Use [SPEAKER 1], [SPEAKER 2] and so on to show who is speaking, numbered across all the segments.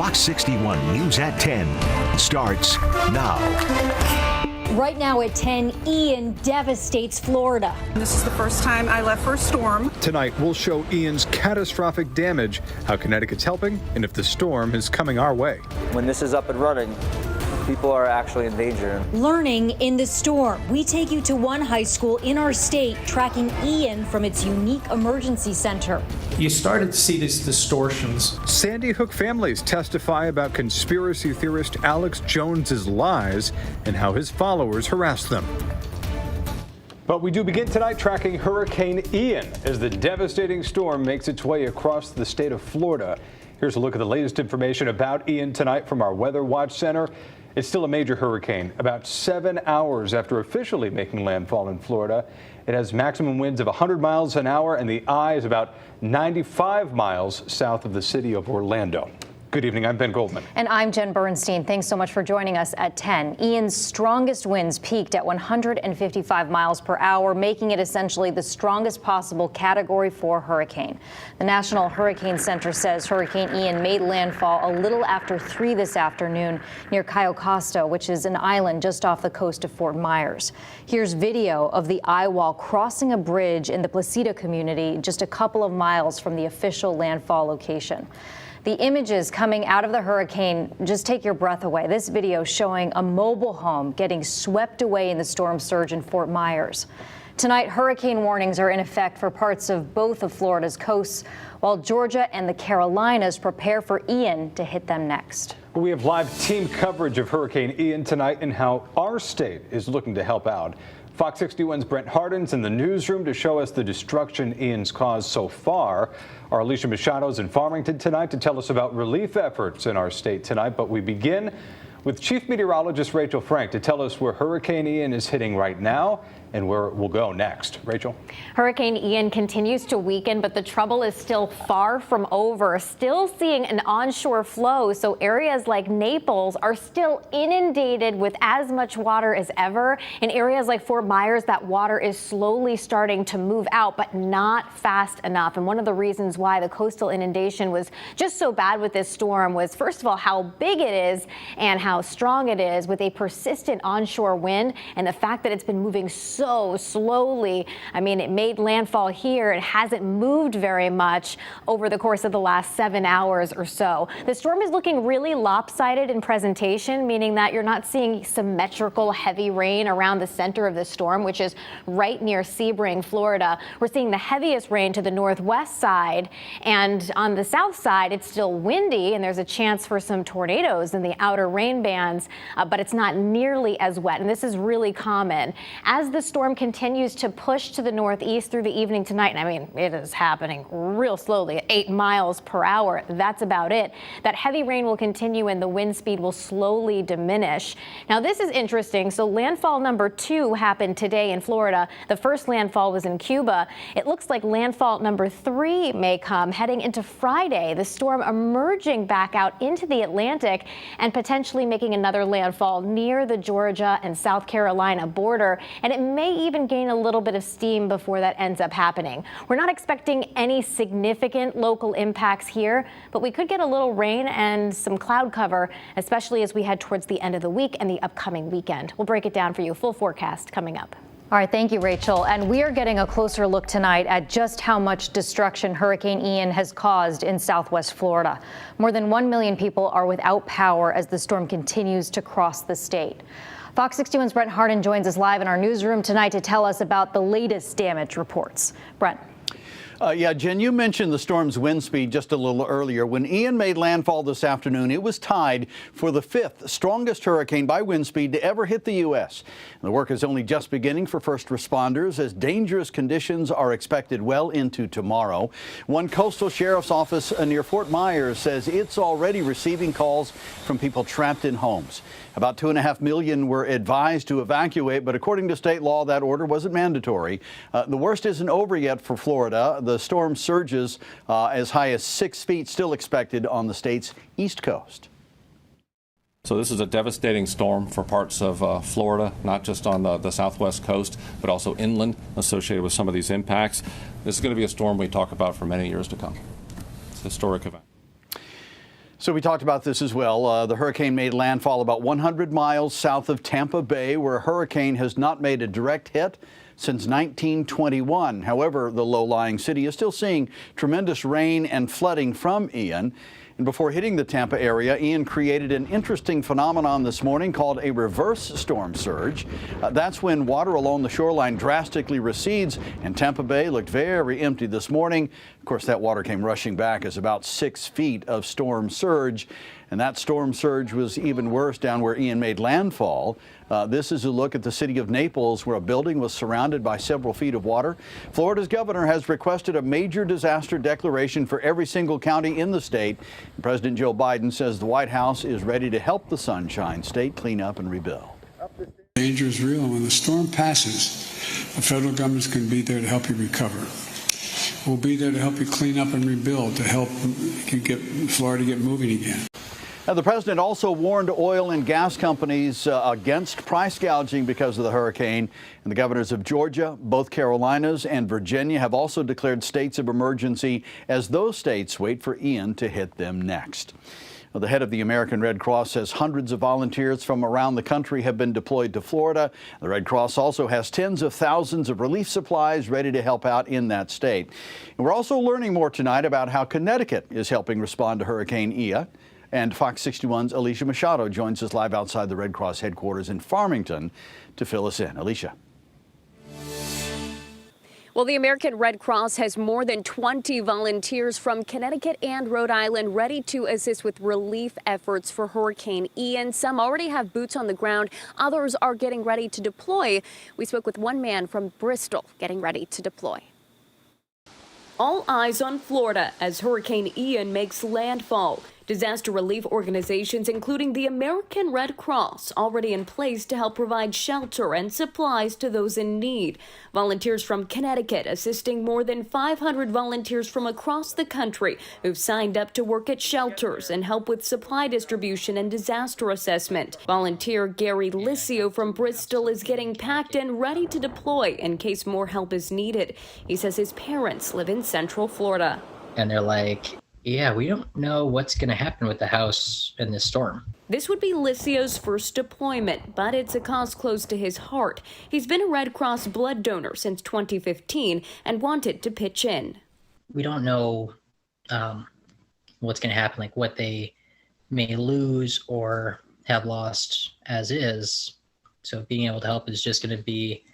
[SPEAKER 1] Fox 61 News at 10 starts now.
[SPEAKER 2] Right now at 10, Ian devastates Florida.
[SPEAKER 3] This is the first time I left for a storm.
[SPEAKER 4] Tonight, we'll show Ian's catastrophic damage, how Connecticut's helping, and if the storm is coming our way.
[SPEAKER 5] When this is up and running, people are actually in danger.
[SPEAKER 2] Learning in the storm. We take you to one high school in our state tracking Ian from its unique emergency center.
[SPEAKER 6] You started to see these distortions.
[SPEAKER 4] Sandy Hook families testify about conspiracy theorist Alex Jones's lies and how his followers harassed them. But we do begin tonight tracking Hurricane Ian as the devastating storm makes its way across the state of Florida. Here's a look at the latest information about Ian tonight from our Weather Watch Center. It's still a major hurricane. About 7 hours after officially making landfall in Florida, it has maximum winds of 100 miles an hour, and the eye is about 95 miles south of the city of Orlando. Good evening, I'm Ben Goldman.
[SPEAKER 7] And I'm Jen Bernstein. Thanks so much for joining us at 10. Ian's strongest winds peaked at 155 miles per hour, making it essentially the strongest possible Category 4 hurricane. The National Hurricane Center says Hurricane Ian made landfall a little after 3 this afternoon near Cayo Costa, which is an island just off the coast of Fort Myers. Here's video of the eye wall crossing a bridge in the Placida community just a couple of miles from the official landfall location. The images coming out of the hurricane just take your breath away. This video showing a mobile home getting swept away in the storm surge in Fort Myers. Tonight, hurricane warnings are in effect for parts of both of Florida's coasts, while Georgia and the Carolinas prepare for Ian to hit them next.
[SPEAKER 4] We have live team coverage of Hurricane Ian tonight and how our state is looking to help out. Fox 61's Brent Hardin's in the newsroom to show us the destruction Ian's caused so far. Our Alicia Machado's in Farmington tonight to tell us about relief efforts in our state tonight. But we begin with Chief Meteorologist Rachel Frank to tell us where Hurricane Ian is hitting right now and where it will go next. Rachel?
[SPEAKER 8] Hurricane Ian continues to weaken, but the trouble is still far from over. Still seeing an onshore flow, so areas like Naples are still inundated with as much water as ever. In areas like Fort Myers, that water is slowly starting to move out, but not fast enough. And one of the reasons why the coastal inundation was just so bad with this storm was, first of all, how big it is and how strong it is with a persistent onshore wind, and the fact that it's been moving so slowly. I mean, it made landfall here. It hasn't moved very much over the course of the last 7 hours or so. The storm is looking really lopsided in presentation, meaning that you're not seeing symmetrical heavy rain around the center of the storm, which is right near Sebring, Florida. We're seeing the heaviest rain to the northwest side, and on the south side, it's still windy, and there's a chance for some tornadoes in the outer rain bands, but it's not nearly as wet, and this is really common. As the storm continues to push to the northeast through the evening tonight, and I mean, it is happening real slowly at 8 miles per hour. That's about it. That heavy rain will continue and the wind speed will slowly diminish. Now, this is interesting. So landfall number 2 happened today in Florida. The first landfall was in Cuba. It looks like landfall number 3 may come heading into Friday. The storm emerging back out into the Atlantic and potentially making another landfall near the Georgia and South Carolina border. And it may even gain a little bit of steam before that ends up happening. We're not expecting any significant local impacts here, but we could get a little rain and some cloud cover, especially as we head towards the end of the week and the upcoming weekend. We'll break it down for you. Full forecast coming up.
[SPEAKER 7] All right, thank you, Rachel. And we are getting a closer look tonight at just how much destruction Hurricane Ian has caused in southwest Florida. More than 1 million people are without power as the storm continues to cross the state. Fox 61's Brent Hardin joins us live in our newsroom tonight to tell us about the latest damage reports. Brent.
[SPEAKER 9] Yeah, Jen, you mentioned the storm's wind speed just a little earlier. When Ian made landfall this afternoon, it was tied for the 5th strongest hurricane by wind speed to ever hit the U.S. The work is only just beginning for first responders as dangerous conditions are expected well into tomorrow. One coastal sheriff's office near Fort Myers says it's already receiving calls from people trapped in homes. About 2.5 million were advised to evacuate, but according to state law, that order wasn't mandatory. The worst isn't over yet for Florida. The storm surges as high as 6 feet still expected on the state's east coast.
[SPEAKER 10] So this is a devastating storm for parts of Florida, not just on the southwest coast, but also inland associated with some of these impacts. This is going to be a storm we talk about for many years to come. It's a historic event.
[SPEAKER 9] So we talked about this as well. The hurricane made landfall about 100 miles south of Tampa Bay, where a hurricane has not made a direct hit since 1921. However, the low-lying city is still seeing tremendous rain and flooding from Ian. And before hitting the Tampa area, Ian created an interesting phenomenon this morning called a reverse storm surge. That's when water along the shoreline drastically recedes, and Tampa Bay looked very empty this morning. Of course, that water came rushing back as about 6 feet of storm surge. And that storm surge was even worse down where Ian made landfall. This is a look at the city of Naples, where a building was surrounded by several feet of water. Florida's governor has requested a major disaster declaration for every single county in the state. President Joe Biden says the White House is ready to help the Sunshine State clean up and rebuild.
[SPEAKER 11] Danger is real, and when the storm passes, the federal government's going to be there to help you recover. We'll be there to help you clean up and rebuild, to help you get Florida get moving again.
[SPEAKER 9] Now, the president also warned oil and gas companies against price gouging because of the hurricane. And the governors of Georgia, both Carolinas, and Virginia have also declared states of emergency as those states wait for Ian to hit them next. Well, the head of the American Red Cross says hundreds of volunteers from around the country have been deployed to Florida. The Red Cross also has tens of thousands of relief supplies ready to help out in that state. And we're also learning more tonight about how Connecticut is helping respond to Hurricane Ian. And Fox 61's Alicia Machado joins us live outside the Red Cross headquarters in Farmington to fill us in. Alicia.
[SPEAKER 12] Well, the American Red Cross has more than 20 volunteers from Connecticut and Rhode Island ready to assist with relief efforts for Hurricane Ian. Some already have boots on the ground. Others are getting ready to deploy. We spoke with one man from Bristol getting ready to deploy. All eyes on Florida as Hurricane Ian makes landfall. Disaster relief organizations, including the American Red Cross, already in place to help provide shelter and supplies to those in need. Volunteers from Connecticut assisting more than 500 volunteers from across the country who've signed up to work at shelters and help with supply distribution and disaster assessment. Volunteer Gary Licio from Bristol is getting packed and ready to deploy in case more help is needed. He says his parents live in Central Florida.
[SPEAKER 13] And they're like, yeah, we don't know what's going to happen with the house in this storm.
[SPEAKER 12] This would be Licio's first deployment, but it's a cause close to his heart. He's been a Red Cross blood donor since 2015 and wanted to pitch in.
[SPEAKER 13] We don't know what's going to happen, like what they may lose or have lost as is. So being able to help is just going to be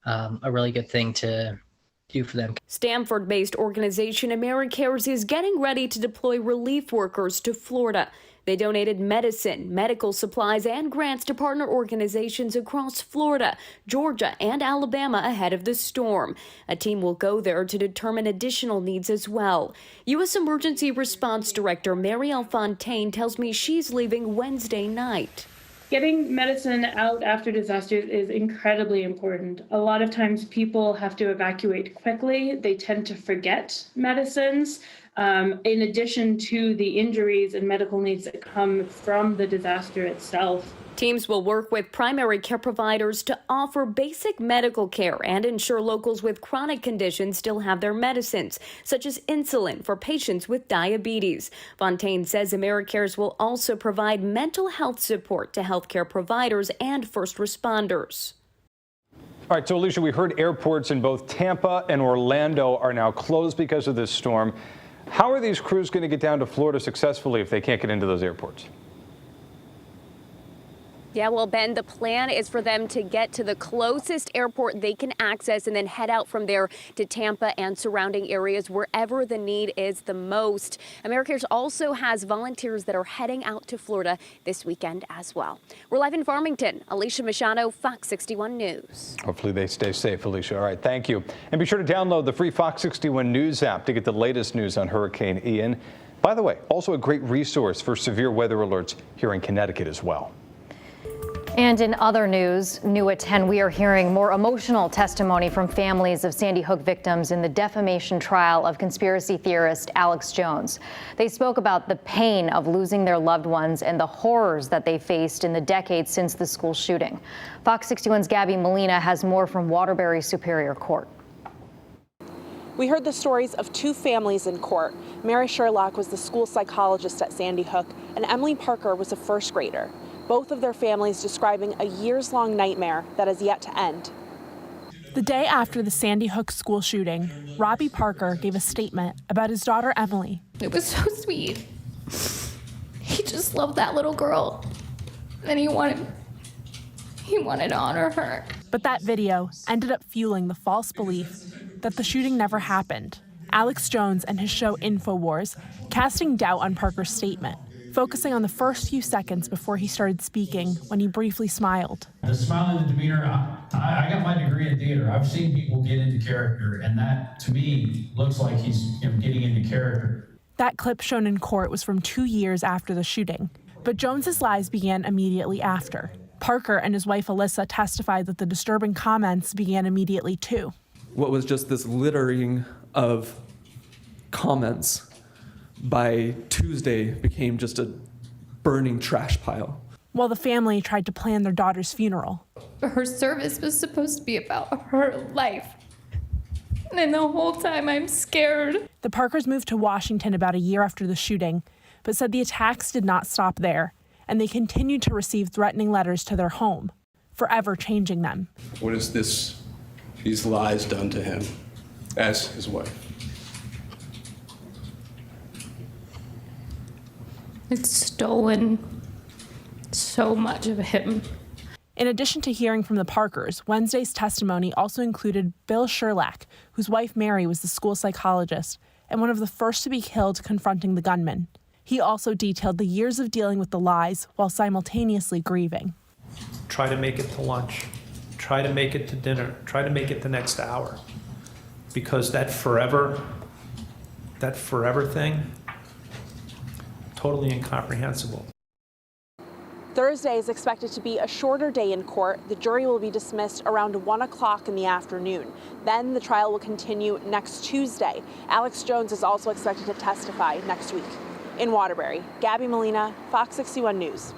[SPEAKER 13] a really good thing to do for them.
[SPEAKER 12] Stamford-based organization AmeriCares is getting ready to deploy relief workers to Florida. They donated medicine, medical supplies, and grants to partner organizations across Florida, Georgia, and Alabama ahead of the storm. A team will go there to determine additional needs as well. U.S. Emergency Response Director Marielle Fontaine tells me she's leaving Wednesday night.
[SPEAKER 14] Getting medicine out after disasters is incredibly important. A lot of times people have to evacuate quickly. They tend to forget medicines. In addition to the injuries and medical needs that come from the disaster itself.
[SPEAKER 12] Teams will work with primary care providers to offer basic medical care and ensure locals with chronic conditions still have their medicines, such as insulin for patients with diabetes. Fontaine says AmeriCares will also provide mental health support to healthcare providers and first responders.
[SPEAKER 4] All right, so Alicia, we heard airports in both Tampa and Orlando are now closed because of this storm. How are these crews going to get down to Florida successfully if they can't get into those airports?
[SPEAKER 12] Yeah, well, Ben, the plan is for them to get to the closest airport they can access and then head out from there to Tampa and surrounding areas wherever the need is the most. AmeriCares also has volunteers that are heading out to Florida this weekend as well. We're live in Farmington. Alicia Machado, Fox 61 News.
[SPEAKER 4] Hopefully they stay safe, Alicia. All right, thank you. And be sure to download the free Fox 61 News app to get the latest news on Hurricane Ian. By the way, also a great resource for severe weather alerts here in Connecticut as well.
[SPEAKER 7] And in other news, new at 10, we are hearing more emotional testimony from families of Sandy Hook victims in the defamation trial of conspiracy theorist Alex Jones. They spoke about the pain of losing their loved ones and the horrors that they faced in the decades since the school shooting. Fox 61's Gabby Molina has more from Waterbury Superior Court.
[SPEAKER 15] We heard the stories of two families in court. Mary Sherlock was the school psychologist at Sandy Hook, and Emily Parker was a first grader. Both of their families describing a years-long nightmare that has yet to end.
[SPEAKER 16] The day after the Sandy Hook school shooting, Robbie Parker gave a statement about his daughter Emily.
[SPEAKER 17] It was so sweet. He just loved that little girl, and he wanted to honor her.
[SPEAKER 16] But that video ended up fueling the false belief that the shooting never happened. Alex Jones and his show InfoWars casting doubt on Parker's statement, focusing on the first few seconds before he started speaking when he briefly smiled.
[SPEAKER 18] The smile and the demeanor, I got my degree in theater. I've seen people get into character, and that, to me, looks like he's getting into character.
[SPEAKER 16] That clip shown in court was from 2 years after the shooting, but Jones's lies began immediately after. Parker and his wife Alyssa testified that the disturbing comments began immediately too.
[SPEAKER 19] What was just this littering of comments by Tuesday became just a burning trash pile.
[SPEAKER 16] While the family tried to plan their daughter's funeral.
[SPEAKER 17] Her service was supposed to be about her life. And the whole time I'm scared.
[SPEAKER 16] The Parkers moved to Washington about a year after the shooting, but said the attacks did not stop there, and they continued to receive threatening letters to their home, forever changing them.
[SPEAKER 20] What is this? These lies done to him as his wife.
[SPEAKER 17] It's stolen so much of him.
[SPEAKER 16] In addition to hearing from the Parkers, Wednesday's testimony also included Bill Sherlock, whose wife Mary was the school psychologist and one of the first to be killed confronting the gunman. He also detailed the years of dealing with the lies while simultaneously grieving.
[SPEAKER 6] Try to make it to lunch. Try to make it to dinner. Try to make it the next hour. Because that forever thing, totally incomprehensible.
[SPEAKER 15] Thursday is expected to be a shorter day in court. The jury will be dismissed around 1 o'clock in the afternoon. Then the trial will continue next Tuesday. Alex Jones is also expected to testify next week. In Waterbury, Gabby Molina, Fox 61 News.